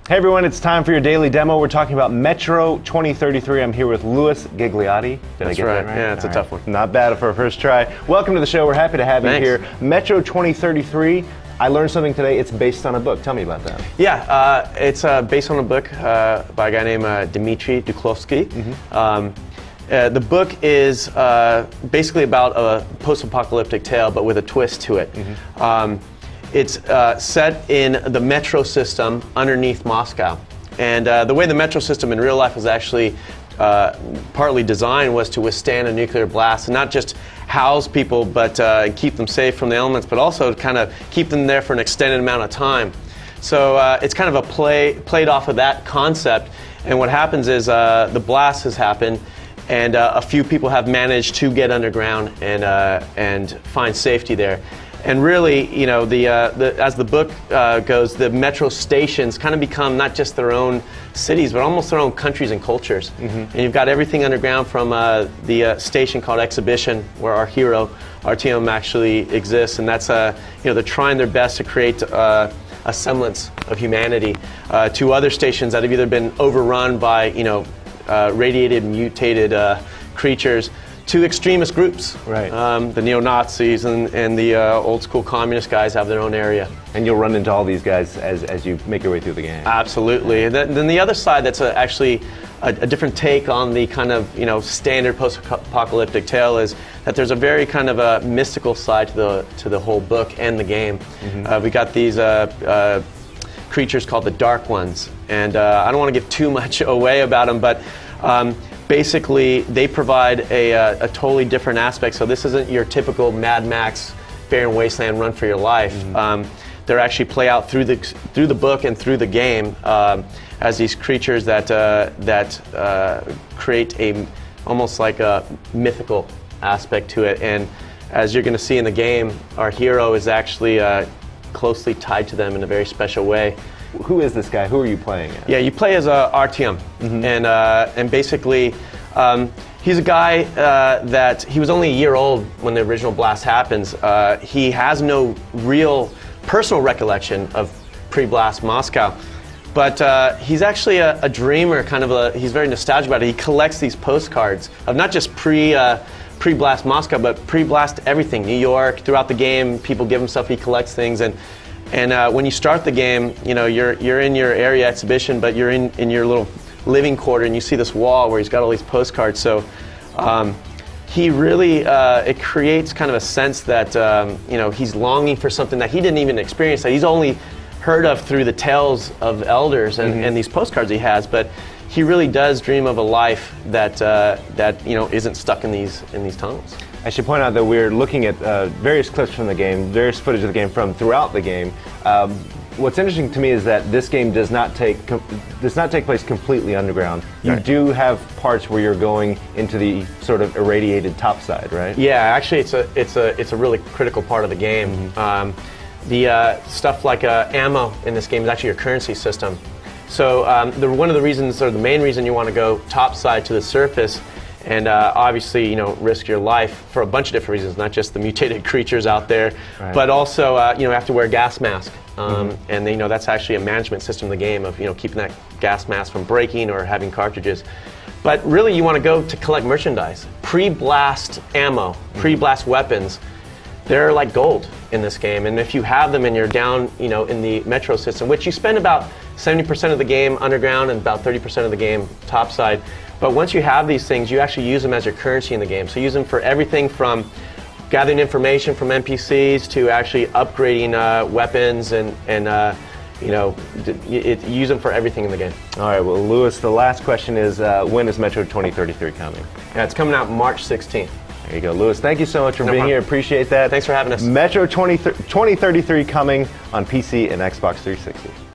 Hey everyone, it's time for your daily demo. We're talking about Metro 2033. I'm here with Luis Gigliotti. Did I get that right? Yeah, it's a tough one. Not bad for a first try. Welcome to the show. We're happy to have you here. Metro 2033. I learned something today. It's based on a book. Tell me about that. Yeah, it's based on a book by a guy named Dmitry Duklovsky. The book is basically about a post-apocalyptic tale, but with a twist to it. It's set in the metro system underneath Moscow. And the way the metro system in real life was actually partly designed was to withstand a nuclear blast and not just house people but keep them safe from the elements, but also kind of keep them there for an extended amount of time. So it's kind of a played off of that concept. And what happens is the blast has happened and a few people have managed to get underground and find safety there. And really, you know, as the book goes, the metro stations kind of become not just their own cities, but almost their own countries and cultures. And you've got everything underground from the station called Exhibition, where our hero, RTM, actually exists. And that's, you know, they're trying their best to create a semblance of humanity to other stations that have either been overrun by, you know, radiated, mutated creatures, to extremist groups. Right. The neo-Nazis and the old-school communist guys have their own area. And you'll run into all these guys as you make your way through the game. Absolutely. And then the other side that's actually a different take on the kind of, you know, standard post-apocalyptic tale is that there's a very kind of a mystical side to the whole book and the game. We got these creatures called the Dark Ones. And I don't want to give too much away about them, but basically, they provide a totally different aspect. So this isn't your typical Mad Max, Fair and Wasteland, run for your life. They're actually play out through the book and through the game as these creatures that create almost like a mythical aspect to it. And as you're going to see in the game, our hero is actually closely tied to them in a very special way. Who is this guy? Who are you playing as? Yeah, you play as RTM, and basically he's a guy that he was only a year old when the original blast happens. He has no real personal recollection of pre-blast Moscow, but he's actually a dreamer. He's very nostalgic about it. He collects these postcards of not just pre-blast Moscow, but pre-blast everything. New York, throughout the game, people give him stuff. He collects things and when you start the game, you know, you're in your area exhibition, but you're in your little living quarter, and you see this wall where he's got all these postcards. So he really, it creates kind of a sense that, you know, he's longing for something that he didn't even experience, that he's only heard of through the tales of elders and these postcards he has. But he really does dream of a life that you know, isn't stuck in these tunnels. I should point out that we're looking at various clips from the game, various footage of the game from throughout the game. What's interesting to me is that this game does not take place completely underground. You do have parts where you're going into the sort of irradiated top side, right? Yeah, actually, it's a really critical part of the game. The stuff like ammo in this game is actually your currency system. So one of the reasons, or the main reason, you want to go topside to the surface, and obviously, you know, risk your life for a bunch of different reasons, not just the mutated creatures out there, but also, you know, you have to wear a gas mask, and you know, that's actually a management system in the game of, you know, keeping that gas mask from breaking or having cartridges. But really, you want to go to collect merchandise, pre-blast ammo, pre-blast weapons. They're like gold in this game, and if you have them and you're down, you know, in the metro system, which you spend about 70% of the game underground and about 30% of the game topside. But once you have these things, you actually use them as your currency in the game. So use them for everything from gathering information from NPCs to actually upgrading weapons and you know, use them for everything in the game. All right, well, Luis, the last question is, when is Metro 2033 coming? Yeah, it's coming out March 16th. There you go, Luis. Thank you so much for being here. Appreciate that. Thanks for having us. Metro 2033 coming on PC and Xbox 360.